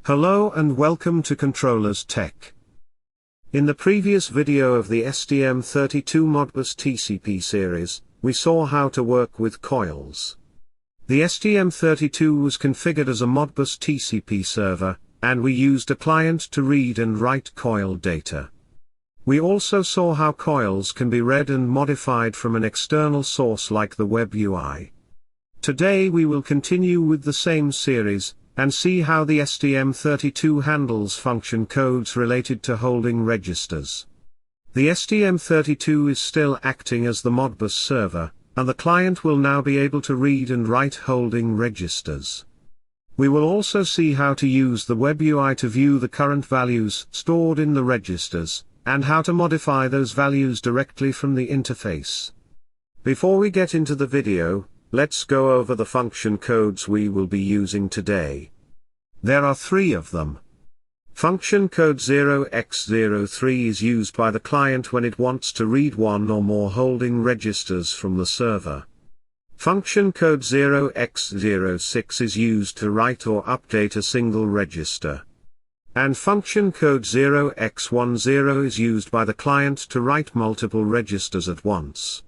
Hello and welcome to Controllers Tech. In the previous video of the STM32 Modbus TCP series, we saw how to work with coils. The STM32 was configured as a Modbus TCP server, and we used a client to read and write coil data. We also saw how coils can be read and modified from an external source like the web UI. Today we will continue with the same series, and see how the STM32 handles function codes related to holding registers. The STM32 is still acting as the Modbus server, and the client will now be able to read and write holding registers. We will also see how to use the web UI to view the current values stored in the registers, and how to modify those values directly from the interface. Before we get into the video, let's go over the function codes we will be using today. There are 3 of them. Function code 0x03 is used by the client when it wants to read one or more holding registers from the server. Function code 0x06 is used to write or update a single register. And function code 0x10 is used by the client to write multiple registers at once.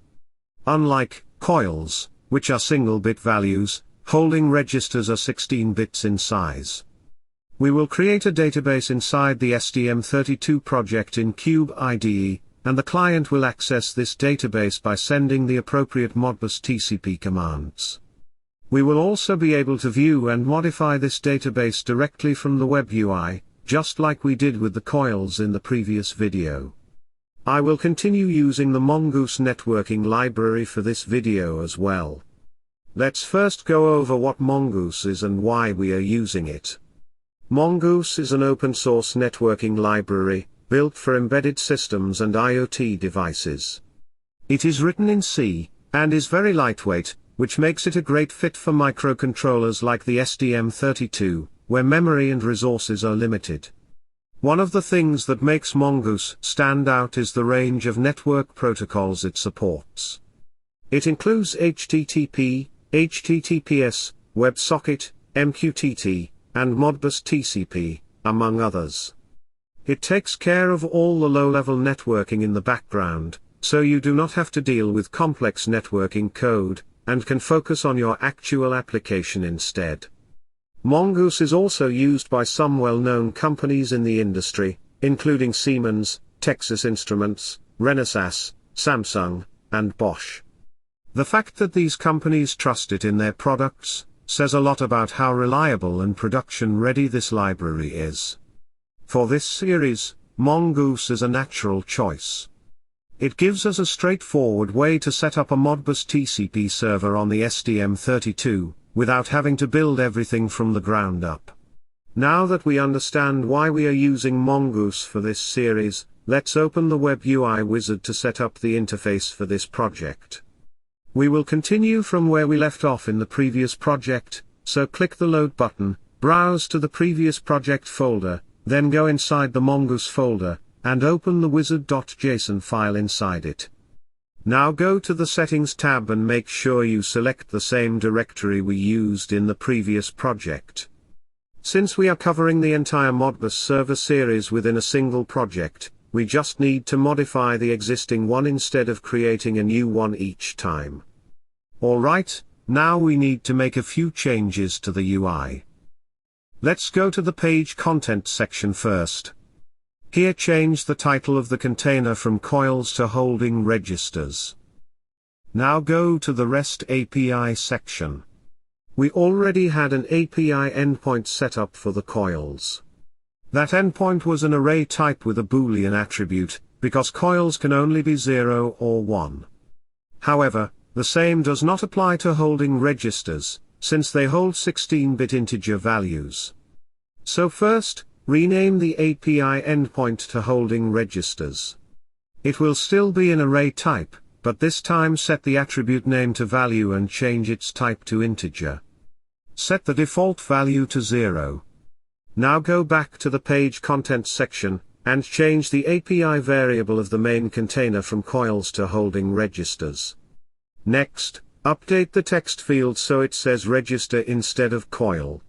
Unlike coils, which are single-bit values, holding registers are 16 bits in size. We will create a database inside the STM32 project in Cube IDE, and the client will access this database by sending the appropriate Modbus TCP commands. We will also be able to view and modify this database directly from the web UI, just like we did with the coils in the previous video. I will continue using the Mongoose networking library for this video as well. Let's first go over what Mongoose is and why we are using it. Mongoose is an open-source networking library, built for embedded systems and IoT devices. It is written in C, and is very lightweight, which makes it a great fit for microcontrollers like the STM32, where memory and resources are limited. One of the things that makes Mongoose stand out is the range of network protocols it supports. It includes HTTP, HTTPS, WebSocket, MQTT, and Modbus TCP, among others. It takes care of all the low-level networking in the background, so you do not have to deal with complex networking code, and can focus on your actual application instead. Mongoose is also used by some well-known companies in the industry, including Siemens, Texas Instruments, Renesas, Samsung, and Bosch. The fact that these companies trust it in their products says a lot about how reliable and production-ready this library is. For this series, Mongoose is a natural choice. It gives us a straightforward way to set up a Modbus TCP server on the STM32, without having to build everything from the ground up. Now that we understand why we are using Mongoose for this series, let's open the Web UI wizard to set up the interface for this project. We will continue from where we left off in the previous project, so click the Load button, browse to the previous project folder, then go inside the Mongoose folder, and open the wizard.json file inside it. Now go to the Settings tab and make sure you select the same directory we used in the previous project. Since we are covering the entire Modbus server series within a single project, we just need to modify the existing one instead of creating a new one each time. Alright, now we need to make a few changes to the UI. Let's go to the page content section first. Here change the title of the container from coils to holding registers. Now go to the REST API section. We already had an API endpoint set up for the coils. That endpoint was an array type with a Boolean attribute, because coils can only be 0 or 1. However, the same does not apply to holding registers, since they hold 16-bit integer values. So first, rename the API endpoint to holding registers. It will still be an array type, but this time set the attribute name to value and change its type to integer. Set the default value to 0. Now go back to the page content section, and change the API variable of the main container from coils to holding registers. Next, Update the text field so it says register instead of coil.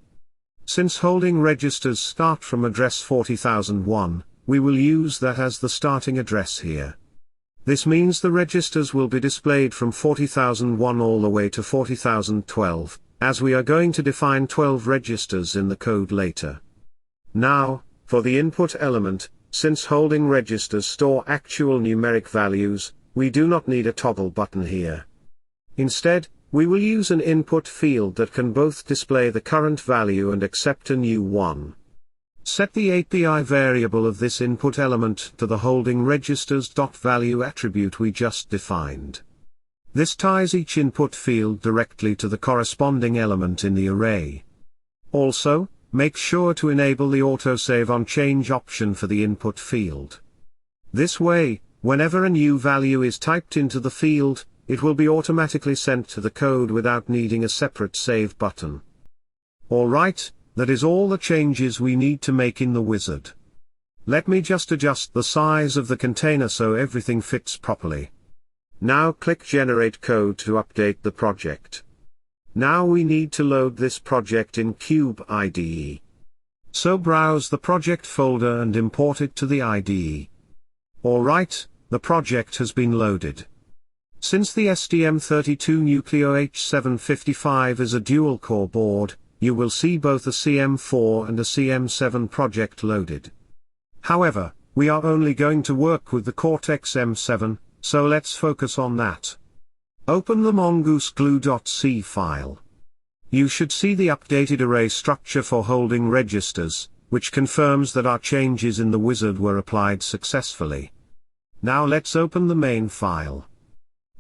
Since holding registers start from address 40001, we will use that as the starting address here. This means the registers will be displayed from 40001 all the way to 40012, as we are going to define 12 registers in the code later. Now, for the input element, since holding registers store actual numeric values, we do not need a toggle button here. Instead, we will use an input field that can both display the current value and accept a new one. Set the API variable of this input element to the holding registers.value attribute we just defined. This ties each input field directly to the corresponding element in the array. Also, make sure to enable the autosave on change option for the input field. This way, whenever a new value is typed into the field, it will be automatically sent to the code without needing a separate save button. Alright, that is all the changes we need to make in the wizard. Let me just adjust the size of the container so everything fits properly. Now click Generate Code to update the project. Now we need to load this project in Cube IDE. So browse the project folder and import it to the IDE. Alright, the project has been loaded. Since the STM32 Nucleo H755 is a dual-core board, you will see both a CM4 and a CM7 project loaded. However, we are only going to work with the Cortex M7, so let's focus on that. Open the Mongoose glue.c file. You should see the updated array structure for holding registers, which confirms that our changes in the wizard were applied successfully. Now let's open the main file.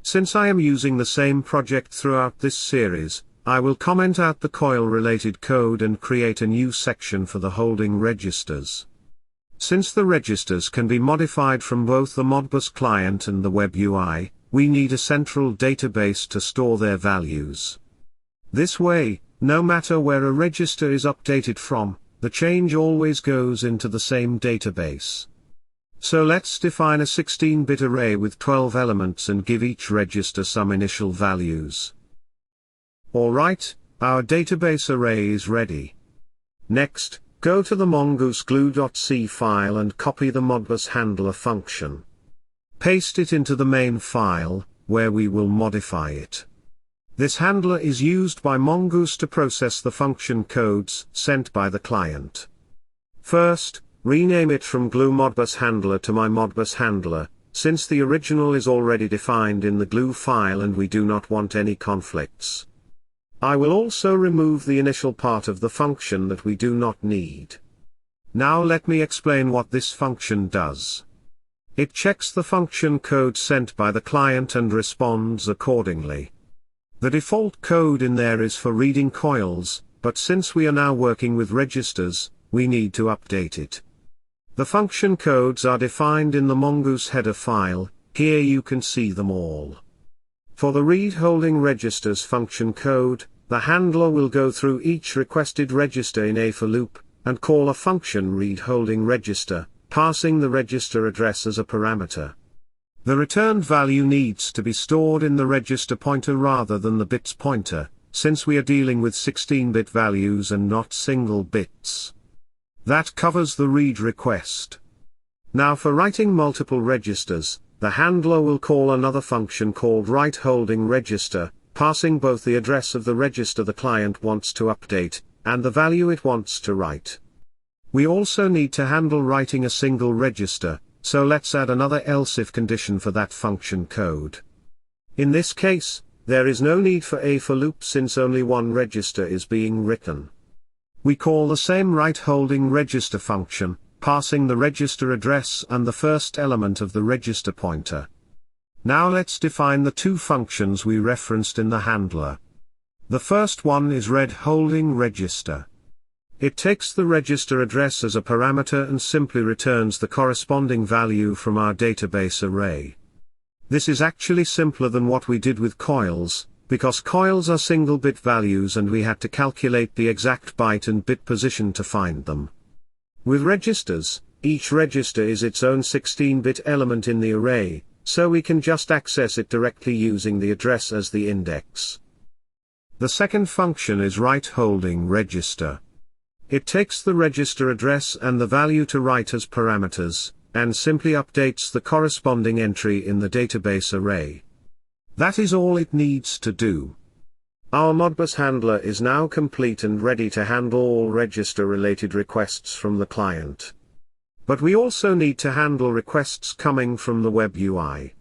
Since I am using the same project throughout this series, I will comment out the coil-related code and create a new section for the holding registers. Since the registers can be modified from both the Modbus client and the web UI, we need a central database to store their values. This way, no matter where a register is updated from, the change always goes into the same database. So let's define a 16-bit array with 12 elements and give each register some initial values. Alright, our database array is ready. Next, go to the Mongoose glue.c file and copy the Modbus handler function. Paste it into the main file, where we will modify it. This handler is used by Mongoose to process the function codes sent by the client. First, rename it from glue Modbus handler to my Modbus handler, since the original is already defined in the glue file and we do not want any conflicts. I will also remove the initial part of the function that we do not need. Now let me explain what this function does. It checks the function code sent by the client and responds accordingly. The default code in there is for reading coils, but since we are now working with registers, we need to update it. The function codes are defined in the Mongoose header file, here you can see them all. For the read holding registers function code, the handler will go through each requested register in a for loop, and call a function read holding register, passing the register address as a parameter. The returned value needs to be stored in the register pointer rather than the bits pointer, since we are dealing with 16-bit values and not single bits. That covers the read request. Now for writing multiple registers, the handler will call another function called write holding register, passing both the address of the register the client wants to update, and the value it wants to write. We also need to handle writing a single register, so let's add another else if condition for that function code. In this case, there is no need for a for loop since only one register is being written. We call the same write holding register function, passing the register address and the first element of the register pointer. Now let's define the two functions we referenced in the handler. The first one is read holding register. It takes the register address as a parameter and simply returns the corresponding value from our database array. This is actually simpler than what we did with coils, because coils are single-bit values and we had to calculate the exact byte and bit position to find them. With registers, each register is its own 16-bit element in the array, so we can just access it directly using the address as the index. The second function is write holding register. It takes the register address and the value to write as parameters, and simply updates the corresponding entry in the database array. That is all it needs to do. Our Modbus handler is now complete and ready to handle all register-related requests from the client. But we also need to handle requests coming from the web UI.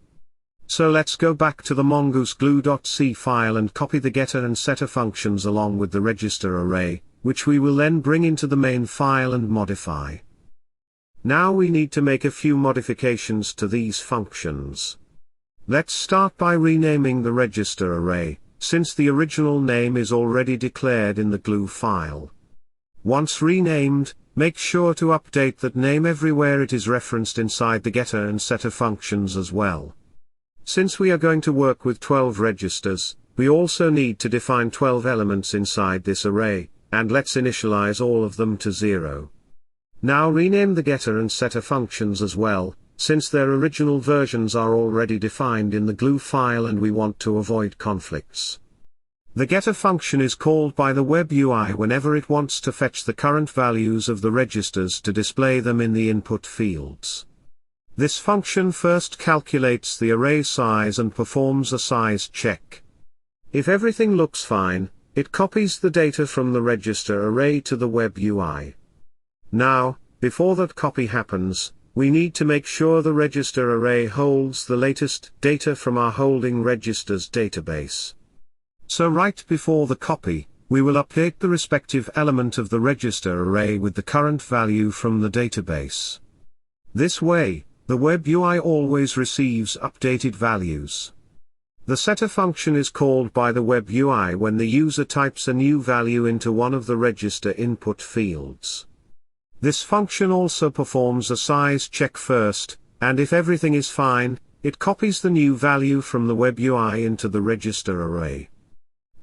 So let's go back to the Mongoose glue.c file and copy the getter and setter functions along with the register array, which we will then bring into the main file and modify. Now we need to make a few modifications to these functions. Let's start by renaming the register array, since the original name is already declared in the glue file. Once renamed, make sure to update that name everywhere it is referenced inside the getter and setter functions as well. Since we are going to work with 12 registers, we also need to define 12 elements inside this array, and let's initialize all of them to 0. Now rename the getter and setter functions as well, since their original versions are already defined in the glue file and we want to avoid conflicts. The getter function is called by the web UI whenever it wants to fetch the current values of the registers to display them in the input fields. This function first calculates the array size and performs a size check. If everything looks fine, it copies the data from the register array to the web UI. Now, before that copy happens, we need to make sure the register array holds the latest data from our holding registers database. So right before the copy, we will update the respective element of the register array with the current value from the database. This way, the web UI always receives updated values. The setter function is called by the web UI when the user types a new value into one of the register input fields. This function also performs a size check first, and if everything is fine, it copies the new value from the web UI into the register array.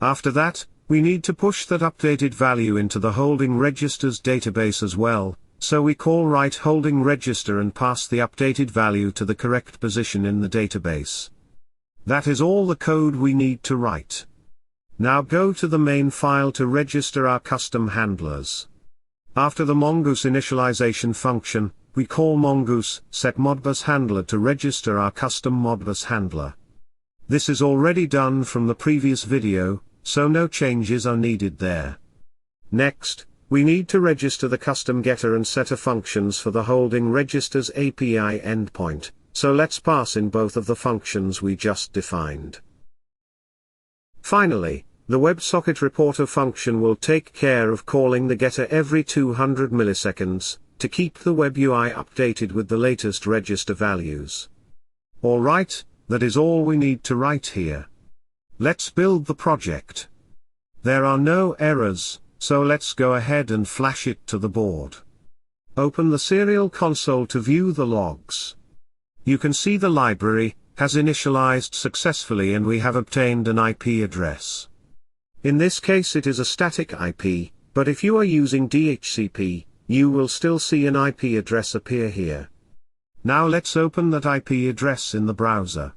After that, we need to push that updated value into the holding registers database as well, so we call write holding register and pass the updated value to the correct position in the database. That is all the code we need to write. Now go to the main file to register our custom handlers. After the Mongoose initialization function, we call Mongoose set Modbus handler to register our custom Modbus handler. This is already done from the previous video, so no changes are needed there. Next, we need to register the custom getter and setter functions for the holding registers API endpoint, so let's pass in both of the functions we just defined. Finally, the WebSocket reporter function will take care of calling the getter every 200 milliseconds, to keep the web UI updated with the latest register values. Alright, that is all we need to write here. Let's build the project. There are no errors, so let's go ahead and flash it to the board. Open the serial console to view the logs. You can see the library has initialized successfully and we have obtained an IP address. In this case it is a static IP, but if you are using DHCP, you will still see an IP address appear here. Now let's open that IP address in the browser.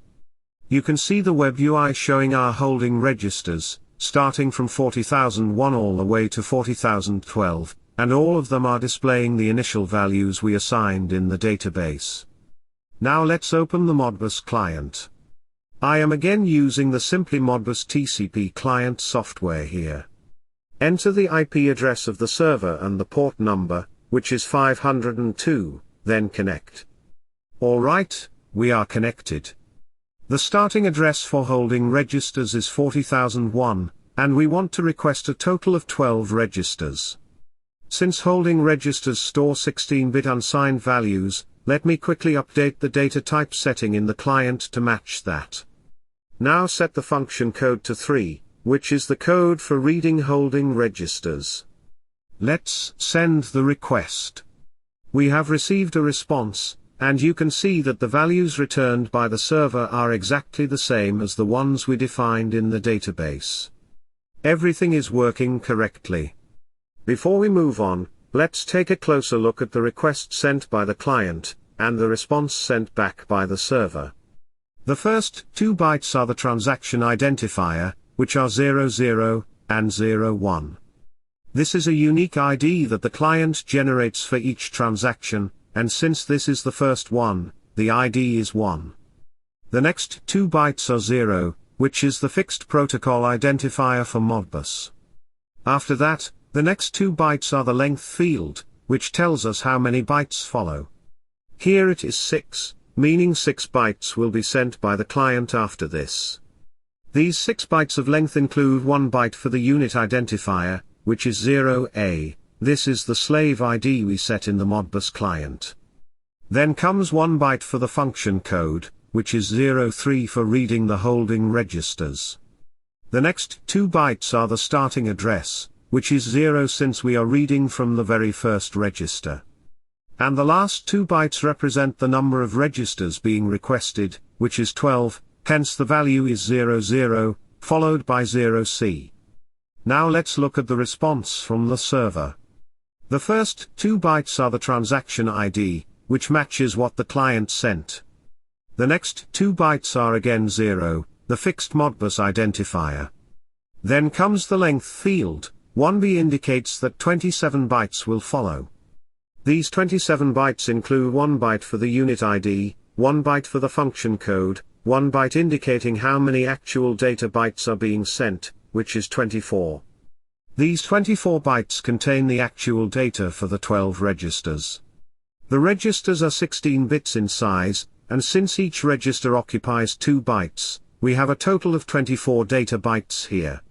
You can see the web UI showing our holding registers, starting from 40,001 all the way to 40,012, and all of them are displaying the initial values we assigned in the database. Now let's open the Modbus client. I am again using the Simply Modbus TCP client software here. Enter the IP address of the server and the port number, which is 502, then connect. Alright, we are connected. The starting address for holding registers is 40,001, and we want to request a total of 12 registers. Since holding registers store 16-bit unsigned values, let me quickly update the data type setting in the client to match that. Now set the function code to 3, which is the code for reading holding registers. Let's send the request. We have received a response, and you can see that the values returned by the server are exactly the same as the ones we defined in the database. Everything is working correctly. Before we move on, let's take a closer look at the request sent by the client, and the response sent back by the server. The first 2 bytes are the transaction identifier, which are 00 and 01. This is a unique ID that the client generates for each transaction, and since this is the first one, the ID is 1. The next 2 bytes are 0, which is the fixed protocol identifier for Modbus. After that, the next 2 bytes are the length field, which tells us how many bytes follow. Here it is 6, meaning 6 bytes will be sent by the client after this. These 6 bytes of length include 1 byte for the unit identifier, which is 0A, this is the slave ID we set in the Modbus client. Then comes 1 byte for the function code, which is 03 for reading the holding registers. The next 2 bytes are the starting address, which is 0 since we are reading from the very first register. And the last 2 bytes represent the number of registers being requested, which is 12, hence the value is 00, followed by 0C. Now let's look at the response from the server. The first 2 bytes are the transaction ID, which matches what the client sent. The next 2 bytes are again 0, the fixed Modbus identifier. Then comes the length field, 1B indicates that 27 bytes will follow. These 27 bytes include 1 byte for the unit ID, 1 byte for the function code, 1 byte indicating how many actual data bytes are being sent, which is 24. These 24 bytes contain the actual data for the 12 registers. The registers are 16 bits in size, and since each register occupies 2 bytes, we have a total of 24 data bytes here.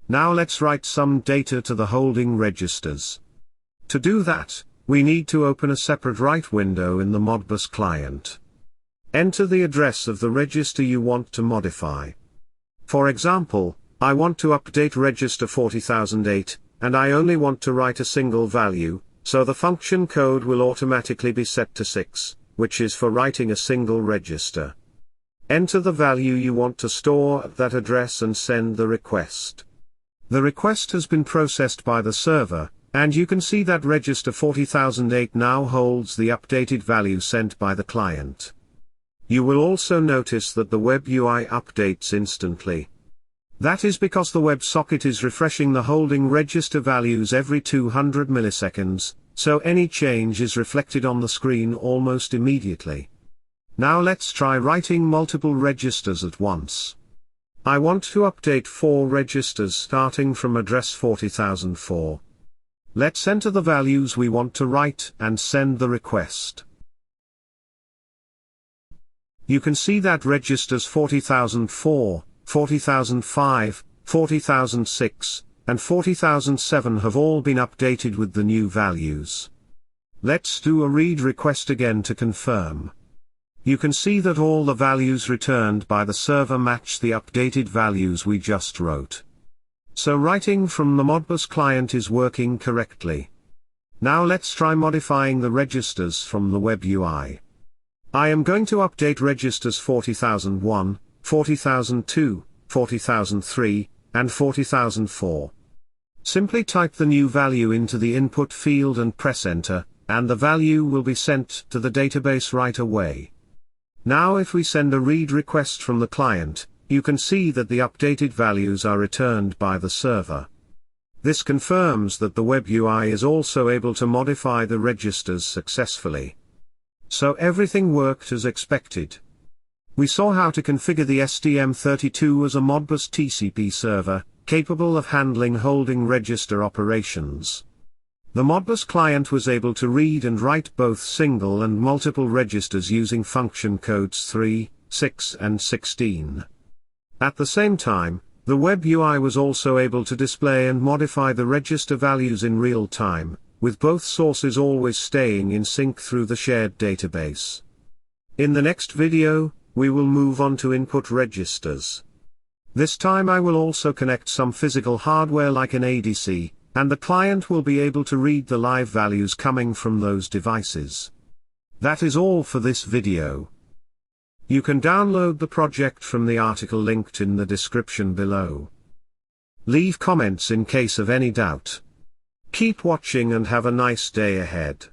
Now let's write some data to the holding registers. To do that, we need to open a separate write window in the Modbus client. Enter the address of the register you want to modify. For example, I want to update register 40008, and I only want to write a single value, so the function code will automatically be set to 6, which is for writing a single register. Enter the value you want to store at that address and send the request. The request has been processed by the server, and you can see that register 40008 now holds the updated value sent by the client. You will also notice that the web UI updates instantly. That is because the WebSocket is refreshing the holding register values every 200 milliseconds, so any change is reflected on the screen almost immediately. Now let's try writing multiple registers at once. I want to update 4 registers starting from address 40004. Let's enter the values we want to write and send the request. You can see that registers 40004, 40005, 40006, and 40007 have all been updated with the new values. Let's do a read request again to confirm. You can see that all the values returned by the server match the updated values we just wrote. So writing from the Modbus client is working correctly. Now let's try modifying the registers from the web UI. I am going to update registers 40001, 40002, 40003, and 40004. Simply type the new value into the input field and press enter, and the value will be sent to the database right away. Now if we send a read request from the client, you can see that the updated values are returned by the server. This confirms that the web UI is also able to modify the registers successfully. So everything worked as expected. We saw how to configure the STM32 as a Modbus TCP server, capable of handling holding register operations. The Modbus client was able to read and write both single and multiple registers using function codes 3, 6 and 16. At the same time, the web UI was also able to display and modify the register values in real time, with both sources always staying in sync through the shared database. In the next video, we will move on to input registers. This time I will also connect some physical hardware like an ADC, and the client will be able to read the live values coming from those devices. That is all for this video. You can download the project from the article linked in the description below. Leave comments in case of any doubt. Keep watching and have a nice day ahead.